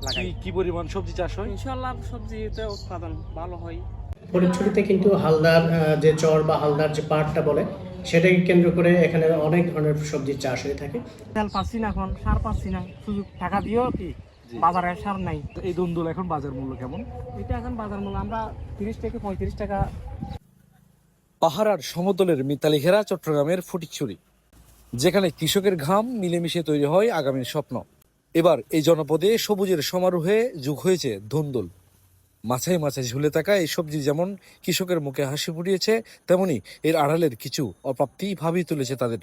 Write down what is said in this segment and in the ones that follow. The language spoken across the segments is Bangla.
লাগাই। কি পরিমাণ সবজি চাষ হয়? ইনশাআল্লাহ সবজিতে উৎপাদন ভালো হয়। ফটিকছড়িতে কিন্তু হালদার যে চর বা হালদার যে পাহাড়টা বলে সেটাকে কেন্দ্র করে এখানে অনেক ধরনের সবজির চাষ হয়ে থাকে। তেল পাচ্ছি না, এখন সার পাচ্ছি না, সুযোগ টাকা দিয়েও কি জি। বাজারে সার নাই। তো এই ধুন্দুল এখন বাজার মূল্য কেমন? এটা এখন বাজার মূল্য আমরা 30 থেকে 35 টাকা। পাহাড় আর সমতলের মিতালি ঘেরা চট্টগ্রামের ফটিকছড়ি, যেখানে কৃষকের ঘাম মিলেমিশে তৈরি হয় আগামীর স্বপ্ন। এবার এই জনপদে সবুজের সমারোহে যোগ হয়েছে ধুন্দুল। মাছায় মাছায় ঝুলে থাকা এই সবজি যেমন কৃষকের মুখে হাসি ফুটিয়েছে, তেমনি এর আড়ালের কিছু অপ্রাপ্তি ভাবিয়ে তুলেছে তাদের।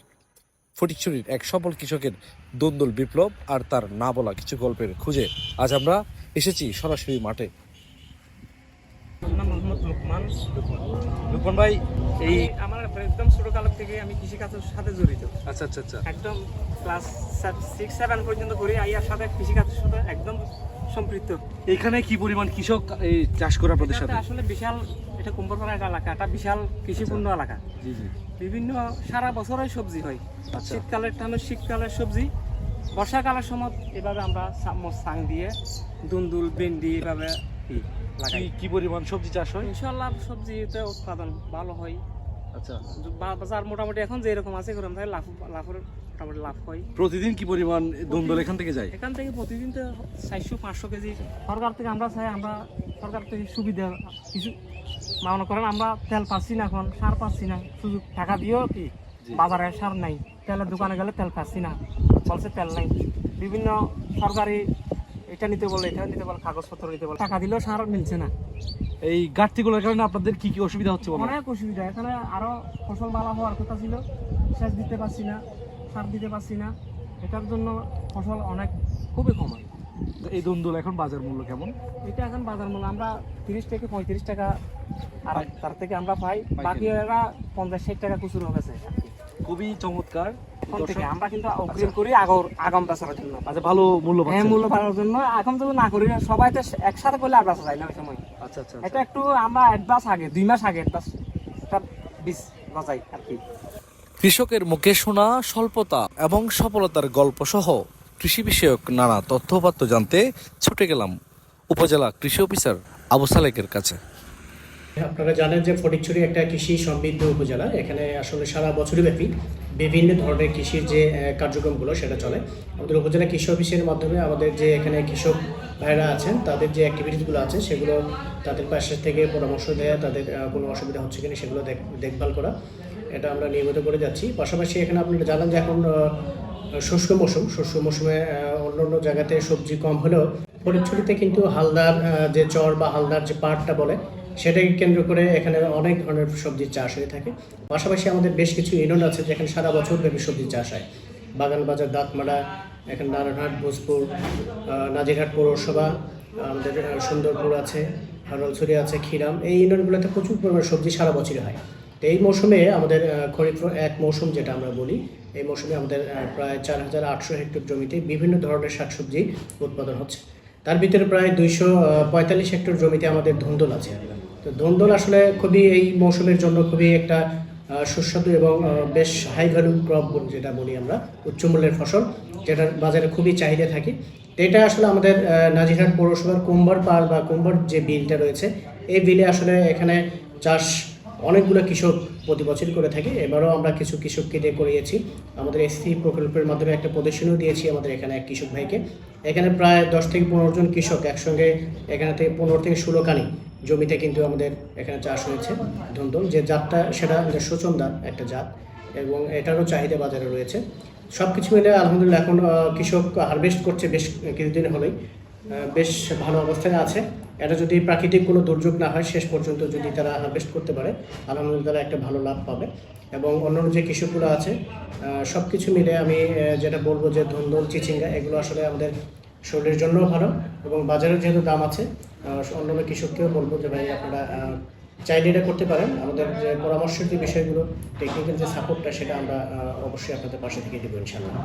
ফটিকছড়ির এক সফল কৃষকের ধুন্দুল বিপ্লব আর তার না বলা কিছু গল্পের খুঁজে আজ আমরা এসেছি সরাসরি মাঠে। নাম মোহাম্মদ লুকমান। লুকমান ভাই, এই আমার একদম ছোট কাল থেকে আমি কৃষিকাজের সাথে জড়িত। আচ্ছা আচ্ছা আচ্ছা একদম ক্লাস 6-7 পর্যন্ত করি, আইয়ার সাথে কৃষিকাজের সাথে একদম সম্পৃক্ত। এখানে কি পরিমাণ কৃষক এই চাষ করে আপনাদের সাথে? এটা আসলে বিশাল, এটা কুম্ভরপাড়া এলাকা, এটা বিশাল কৃষিপূর্ণ এলাকা। জি জি। বিভিন্ন সারা বছরই সবজি হয়। আচ্ছা। শীতকালের টাইমে শীতকালের সবজি, বর্ষাকালের সময় এভাবে আমরা সাং দিয়ে দুন্দুল ভেন্ডি এভাবে লাগাই। কি পরিমাণ সবজি চাষ হয়? ইনশাআল্লাহ সবজিতে উৎপাদন ভালো হয়। আচ্ছা। বাজার মোটামুটি এখন যেরকম আছে এরকম থাকে, লাভের মোটামুটি লাভ হয়। প্রতিদিন কি পরিমাণ ধুন্দুল এখান থেকে যায়? এখান থেকে প্রতিদিন তো 400-500 কেজি। সরকার থেকে আমরা চাই, আমরা সরকার থেকে সুবিধা কিছু মনে করেন, আমরা তেল পাচ্ছি না, এখন সার পাচ্ছি না, সুযোগ টাকা দিয়েও কি বাজারে সার নাই। তেলের দোকানে গেলে তেল পাচ্ছি না, বলছে তেল নাই। বিভিন্ন সরকারি এটা নিতে বলে, এটা নিতে বলে, কাগজপত্র নিতে বলে, টাকা দিলেও সার মিলছে না। এই ঘাটতিগুলোর কারণে আপনাদের কি কি অসুবিধা হচ্ছে বলেন? অনেক অসুবিধা। এখানে আরো ফসল ভালো হওয়ার কথা ছিল, সেচ দিতে পারছি না, সার দিতে পারছি না, এটার জন্য ফসল অনেক খুবই কম হয়। তো এই ধুন্দুল এখন বাজার মূল্য কেমন? এটা এখন বাজার মূল্য আমরা 30 থেকে 35 টাকা, আর পাই। তার থেকে আমরা পাই, বাকি এরা 50-60 টাকা খুচরো গেছে। খুবই চমৎকার। এখন থেকে আমরা কিন্তু অগ্রিম করি আগাম বেচার জন্য। আচ্ছা, ভালো মূল্য হ্যাঁ, পাচ্ছেন। মূল্য পাওয়ার জন্য। এখন যদি না করি, সবাই তো একসাথে করলে আর বেচা যায় না ওই সময়। আচ্ছা আচ্ছা এটা একটু আমরা অ্যাডভান্স আগে 2 মাস আগে অ্যাডভান্স একটা বীজ বাজাই আর কি। কৃষকের মুখে শোনা স্বল্পতা এবং সফলতার গল্প সহ কৃষি বিষয়ক নানা তথ্যপাত্র জানতে ছুটে গেলাম উপজেলা কৃষি অফিসার আবু সালেকের কাছে। আপনারা জানেন যে ফটিকছড়ি একটা কৃষি সমৃদ্ধ উপজেলা। এখানে আসলে সারা বছরই ব্যাপী বিভিন্ন ধরনের কৃষির যে কার্যক্রমগুলো সেটা চলে। আমাদের উপজেলা কৃষি অফিসের মাধ্যমে আমাদের যে এখানে কৃষক ভাইরা আছেন তাদের যে অ্যাক্টিভিটিসগুলো আছে সেগুলো তাদের পাশে থেকে পরামর্শ দেওয়া, তাদের কোনো অসুবিধা হচ্ছে কিনা সেগুলো দেখভাল করা, এটা আমরা নিয়মিত করে যাচ্ছি। পাশাপাশি এখানে আপনারা জানেন যে এখন শস্য মৌসুমে অন্য জায়গাতে সবজি কম হলেও ফটিকছড়িতে কিন্তু হালদার যে চর বা হালদার যে পাহাড়টা বলে সেটাকে কেন্দ্র করে এখানে অনেক ধরনের সবজির চাষ হয়ে থাকে। পাশাপাশি আমাদের বেশ কিছু ইউনিয়ন আছে যেখানে সারা বছর ব্যাপী সবজির চাষ হয়। বাগানবাজার, দাঁতমারা, এখানে নারায়ণহাট, ভোজপুর, নাজিরহাট পৌরসভা, আমাদের সুন্দরপুর আছে, হারলছড়ি আছে, ক্ষীরাম, এই ইউনিয়নগুলোতে প্রচুর পরিমাণে সবজি সারা বছরই হয়। তো এই মৌসুমে আমাদের খরিফ এক মৌসুম যেটা আমরা বলি, এই মৌসুমে আমাদের প্রায় 4800 হেক্টর জমিতে বিভিন্ন ধরনের শাকসবজি উৎপাদন হচ্ছে। তার ভিতরে প্রায় 245 হেক্টর জমিতে আমাদের ধুন্দুল আছে। তো ধুন্দুল আসলে খুবই এই মৌসুমের জন্য খুবই একটা সুস্বাদু এবং বেশ হাই ভ্যালু ক্রপ যেটা বলি আমরা, উচ্চমূল্যের ফসল, যেটার বাজারে খুবই চাহিদা থাকে। তো এটা আসলে আমাদের নাজিরহাট পৌরসভার কুম্ভর পাড় বা কুম্ভর যে বিলটা রয়েছে, এই বিলে আসলে এখানে চাষ অনেকগুলো কৃষক প্রতি বছর করে থাকে। এবারও আমরা কিছু কৃষককে দিয়ে করিয়েছি। আমাদের এসসি প্রকল্পের মাধ্যমে একটা প্রদর্শনীও দিয়েছি আমাদের এখানে এক কৃষক ভাইকে। এখানে প্রায় 10 থেকে 15 জন কৃষক একসঙ্গে, এখানে থেকে 15 থেকে 16 কানি জমিতে কিন্তু আমাদের এখানে চাষ হয়েছে ধুন্দুল। যে জাতটা সেটা আমাদের সচন্দা একটা জাত এবং এটারও চাহিদা বাজারে রয়েছে। সব কিছু মিলে আলহামদুলিল্লাহ এখন কৃষক হারভেস্ট করছে বেশ কিছুদিন হলেই, বেশ ভালো অবস্থায় আছে। এটা যদি প্রাকৃতিক কোনো দুর্যোগ না হয়, শেষ পর্যন্ত যদি তারা হারভেস্ট করতে পারে, আলহামদুলিল্লাহ তারা একটা ভালো লাভ পাবে। এবং অন্যান্য যে কৃষকগুলো আছে সব কিছু মিলে আমি যেটা বলবো যে ধুন্দুল, চিচিঙ্গা এগুলো আসলে আমাদের শরীরের জন্যও ভালো এবং বাজারের যেহেতু দাম আছে, অন্যান্য কৃষককেও বলবো যে ভাই আপনারা চাইলে এটা করতে পারেন। আমাদের যে পরামর্শের যে বিষয়গুলো, টেকনিক্যাল যে সাপোর্টটা, সেটা আমরা অবশ্যই আপনাদের পাশে থেকে দেবো ইনশাআল্লাহ।